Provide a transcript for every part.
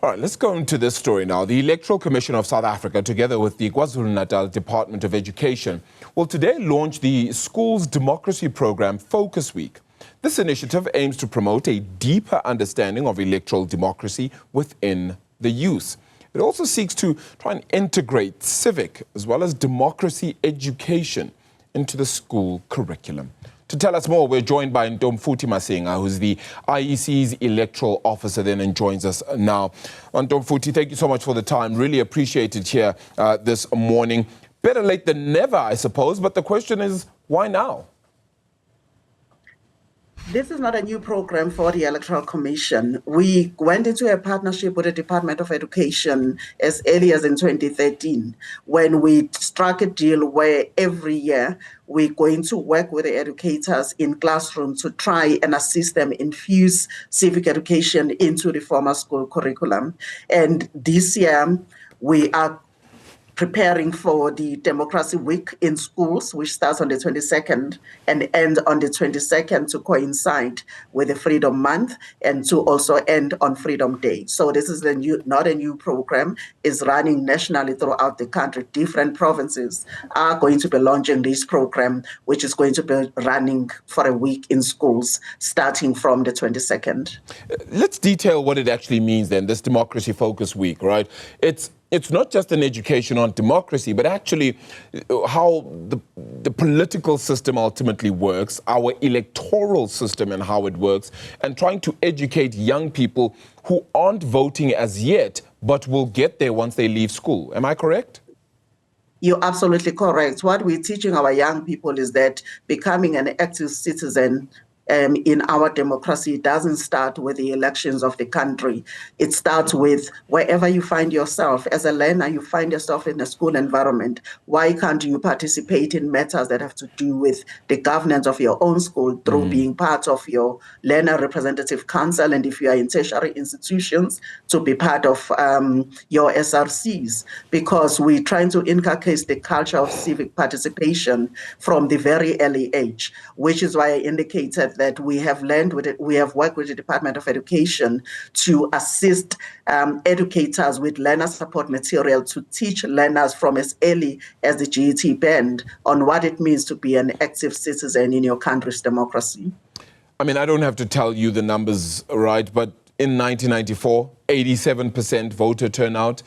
All right, let's go into this story now. The Electoral Commission of South Africa, together with the KwaZulu-Natal Department of Education, will today launch the Schools Democracy Program Focus Week. This initiative aims to promote a deeper understanding of electoral democracy within the youth. It also seeks to try and integrate civic as well as democracy education into the school curriculum. To tell us more, we're joined by Ntombifuthi Masinga, who's the IEC's electoral officer then and joins us now. Ntombifuthi, thank you so much for the time. Really appreciate it here this morning. Better late than never, I suppose, but the question is, why now? This is not a new program for the Electoral Commission. We went into a partnership with the Department of Education as early as in 2013, when we struck a deal where every year we're going to work with the educators in classrooms to try and assist them infuse civic education into the formal school curriculum. And this year, we are preparing for the Democracy Week in schools, which starts on the 22nd and ends on the 22nd to coincide with the Freedom Month and to also end on Freedom Day. So this is not a new program. It's running nationally throughout the country. Different provinces are going to be launching this program, which is going to be running for a week in schools, starting from the 22nd. Let's detail what it actually means then, this Democracy Focus Week, right? It's not just an education on democracy, but actually how the political system ultimately works, our electoral system and how it works, and trying to educate young people who aren't voting as yet, but will get there once they leave school. Am I correct? You're absolutely correct. What we're teaching our young people is that becoming an active citizen in our democracy doesn't start with the elections of the country. It starts with wherever you find yourself. As a learner, you find yourself in a school environment. Why can't you participate in matters that have to do with the governance of your own school through being part of your learner representative council, and if you are in tertiary institutions, to be part of your SRCs, because we're trying to inculcate the culture of civic participation from the very early age, which is why I indicated that we have worked with the Department of Education to assist educators with learner support material to teach learners from as early as the GET band on what it means to be an active citizen in your country's democracy. I mean, I don't have to tell you the numbers, right? But in 1994, 87% voter turnout.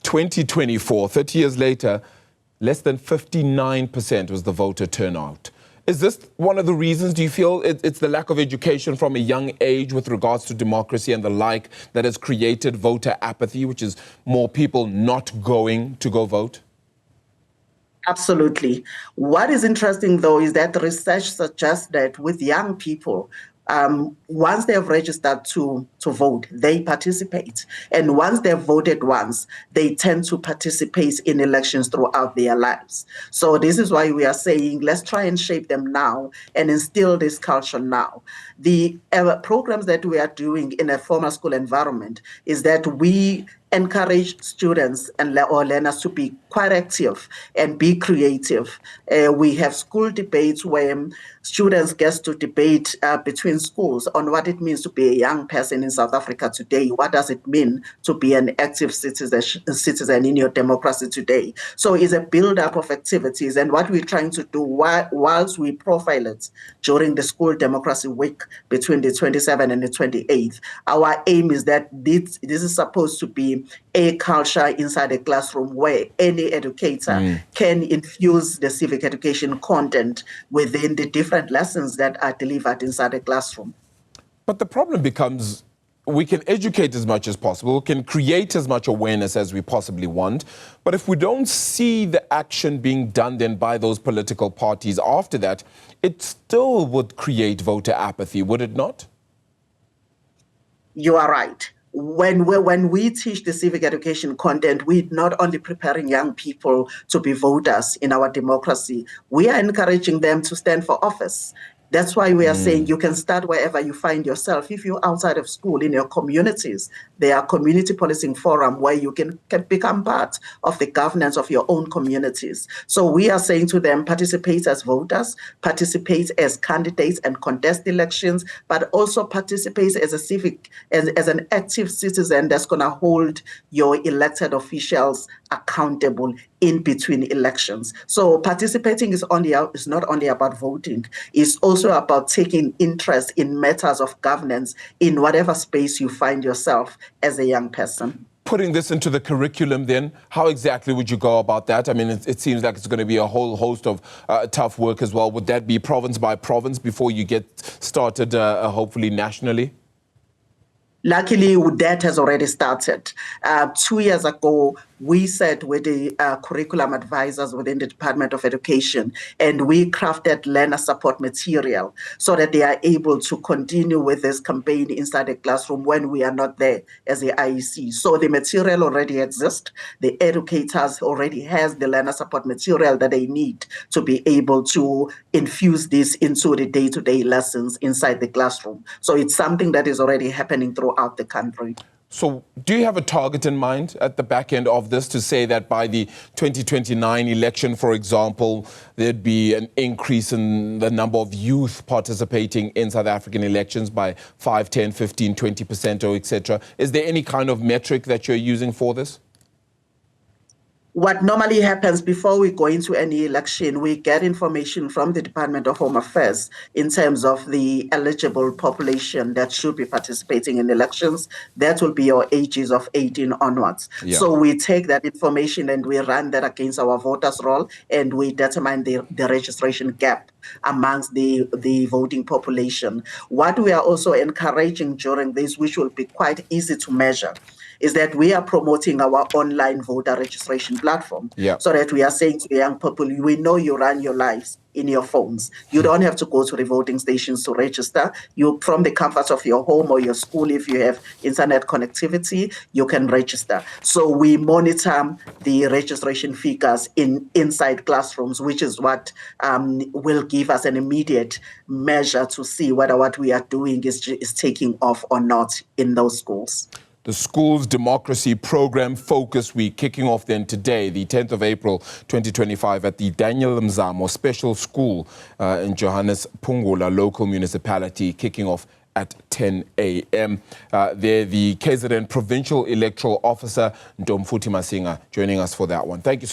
2024, 30 years later, less than 59% was the voter turnout. Is this one of the reasons, do you feel it's the lack of education from a young age with regards to democracy and the like that has created voter apathy, which is more people not going to go vote? Absolutely. What is interesting, though, is that the research suggests that with young people, once they have registered to vote, they participate. And once they've voted once, they tend to participate in elections throughout their lives. So this is why we are saying, let's try and shape them now and instill this culture now. The programs that we are doing in a formal school environment is that we encourage students or learners to be quite active and be creative. We have school debates where students get to debate between schools on what it means to be a young person in South Africa today. What does it mean to be an active citizen in your democracy today? So it's a build-up of activities. And what we're trying to do whilst we profile it during the School Democracy Week between the 27th and the 28th, our aim is that this is supposed to be a culture inside the classroom where any educator can infuse the civic education content within the different lessons that are delivered inside the classroom. But the problem becomes, we can educate as much as possible, we can create as much awareness as we possibly want, but if we don't see the action being done then by those political parties after that, it still would create voter apathy, would it not? You are right. When we teach the civic education content, we're not only preparing young people to be voters in our democracy, we are encouraging them to stand for office. That's why we are saying you can start wherever you find yourself. If you're outside of school, in your communities, there are community policing forum where you can become part of the governance of your own communities. So we are saying to them, participate as voters, participate as candidates and contest elections, but also participate as a civic, as an active citizen that's going to hold your elected officials accountable in between elections. So participating is not only about voting, it's also about taking interest in matters of governance in whatever space you find yourself as a young person. Putting this into the curriculum then, how exactly would you go about that? I mean, it seems like it's going to be a whole host of tough work as well. Would that be province by province before you get started, hopefully nationally? Luckily, that has already started. 2 years ago, we sat with the curriculum advisors within the Department of Education, and we crafted learner support material so that they are able to continue with this campaign inside the classroom when we are not there as the IEC. So the material already exists. The educators already has the learner support material that they need to be able to infuse this into the day-to-day lessons inside the classroom. So it's something that is already happening throughout the country. So do you have a target in mind at the back end of this to say that by the 2029 election, for example, there'd be an increase in the number of youth participating in South African elections by 5, 10, 15, 20% or etc.? Is there any kind of metric that you're using for this? What normally happens before we go into any election, we get information from the Department of Home Affairs in terms of the eligible population that should be participating in elections. That will be your ages of 18 onwards. Yeah. So we take that information and we run that against our voters' roll, and we determine the registration gap amongst the voting population. What we are also encouraging during this, which will be quite easy to measure, is that we are promoting our online voter registration platform. Yeah. So that we are saying to the young people, we know you run your lives in your phones. You don't have to go to the voting stations to register. You, from the comfort of your home or your school, if you have internet connectivity, you can register. So we monitor the registration figures inside classrooms, which is what will give us an immediate measure to see whether what we are doing is taking off or not in those schools. The Schools Democracy Program Focus Week kicking off then today, the 10th of April 2025 at the Daniel Mzamo Special School in Johannesburg local municipality, kicking off at 10 a.m. There, the KZN Provincial Electoral Officer, Ntombifuthi Masinga, joining us for that one. Thank you so much.